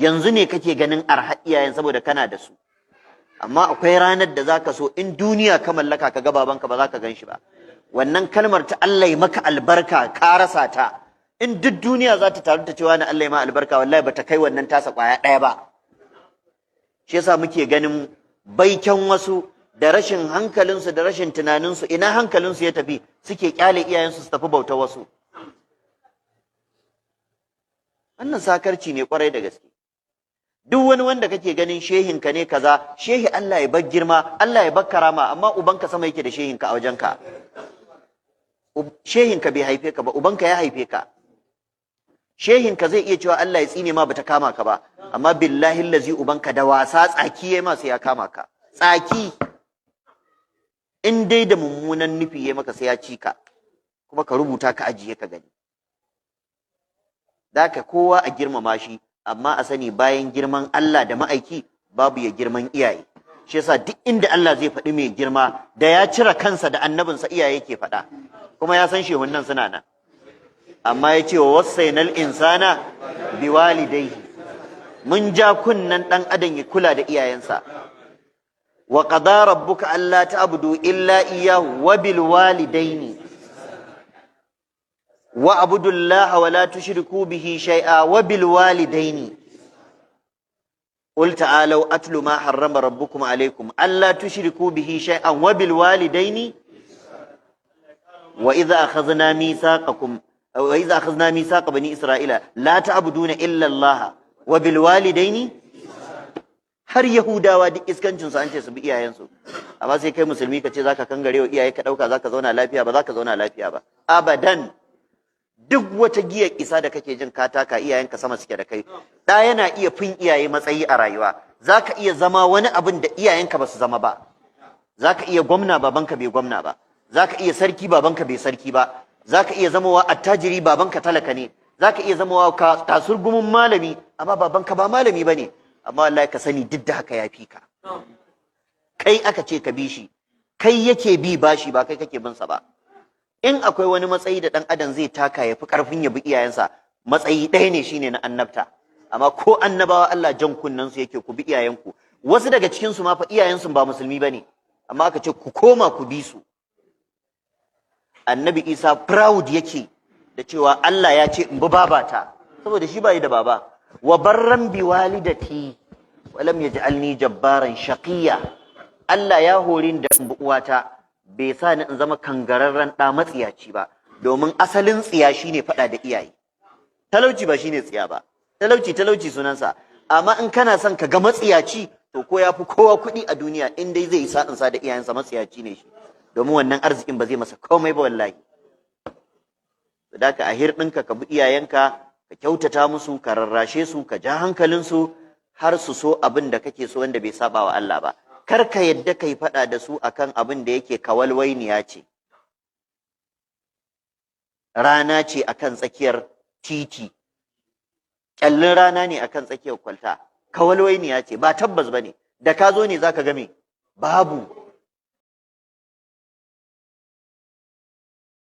yanzu ne kake ganin arha iyayen saboda kana da su, amma akwai ranar da zaka so in duniya ka mallaka ka ga babanka ba za ka gan shi ba. Wannan kalmar ta Allah ya maka albarka ka rasa ta, in duk duniya za ta taru ta cewa na Allah ya ma albarka, wallahi ba ta kai wannan tasa kwaya ɗaya ba. Shi yasa muke ganin baiken wasu da rashin hankalinsu da rashin tunaninsu, ina hankalinsu ya tafi, suke kyale iyayensu su tafi bauta wasu. Wannan sakarci ne kwarai da gaske. Duk wani wanda kake ganin shehinka ne kaza, shehi Allah ya bar girma, Allah ya bar karama, amma ubanka sama yake da shehinka a wajenka. Shehinka bai haife ka ba, ubanka ya haife ka. Shehinka zai iya cewa Allah ya tsine ma bata kama ka ba, amma billahi allazi ubanka da wasa tsaki yayi ma sai ya kama ka. Tsaki in dai da mummunan nufi yayi maka sai ya ci ka, kuma ka rubuta ka ajiye ka gani. Daka kowa a girmama shi, amma a sani bayan girman Allah da ma'aiki babu ya girman iyaye. Shi yasa duk inda Allah zai faɗi mai girma da ya cire kansa da annabinsa iyaye ke faɗa, kuma ya san shehunnan suna nan. Amma ya ce wa wasainal insana biwalidayhi, mun ja kunnan ɗan adam ya kula da iyayensa. Wa qada rabbuka alla ta'budu illa iyyahu wa bil walidaini wa abudullaha wa la tushriku bihi shay'a wa bil walidaini. Qul ta'alu atlu ma harrama rabbukum alaykum alla tushriku bihi shay'an wa bil walidaini wa idha akhadna mithaqakum wa idha akhadna mithaqa bani isra'ila la ta'buduna illa allaha wa bil walidaini. Har Yahudawa duk iskancin su an ce su bi iyayensu, amma sai kai musulmi ka ce zaka kangarewa iyaye ka dauka zaka zauna lafiya, ba zaka zauna lafiya ba abadan. Duk wata giyar isa da kake jin ka taka iyayenka sama suke da kai. Da yana iya fin iyaye matsayi a rayuwa, zaka iya zama wani abin da iyayenka ba su zama ba. Zaka iya gwamna babanka bai gwamna ba, zaka iya sarki babanka bai sarki ba, zaka iya zamawa attajiri babanka talaka ne, zaka iya zamawa kasurgumin malami amma babanka ba malami bane. Amma wallahi ka sani duk da haka ya fi ka. Kai aka ce ka bi shi, kai yake bi bashi ba kai kake bin sa ba. In akwai wani matsayi da ɗan adam zai taka ya fi ƙarfin ya bi iyayensa, matsayi ɗaya ne shine na annabta. Amma ko annabawa Allah jan kunnen su yake ku bi iyayenku. Wasu daga cikin su ma fa iyayensu ba musulmi bane, amma aka ce ku koma ku bi su. Annabi Isa proud yake da cewa Allah ya ce in bi babata, saboda shi bai da baba. Wa barran bi walidati wa lam yaj'alni jabbaran shaqiya. Allah ya horin da in bi uwata, bai sa ni in zama kangararren ɗa matsiyaci ba, domin asalin tsiya shine faɗa da iyaye. Talauci ba shine tsiya ba, talauci sunansa. Amma in kana son ka ga matsiyaci, to ko ya fi kowa kuɗi a duniya, in dai zai sa da iyayensa matsiyaci ne shi, domin wannan arzikin ba zai masa komai ba wallahi. Sadaka a hirɗinka ka bi iyayenka, ka kyautata musu, ka rarrashe su, ka ja hankalinsu har su so abin da kake so wanda bai saba wa Allah ba. Kar ka yadda kai faɗa da su akan abin da yake kawalwainiya ce, rana ce akan tsakiyar titi, ƙyallin rana ne akan tsakiyar kwalta, kawalwainiya ce, ba tabbas ba ne, da ka zo ne za ka game babu.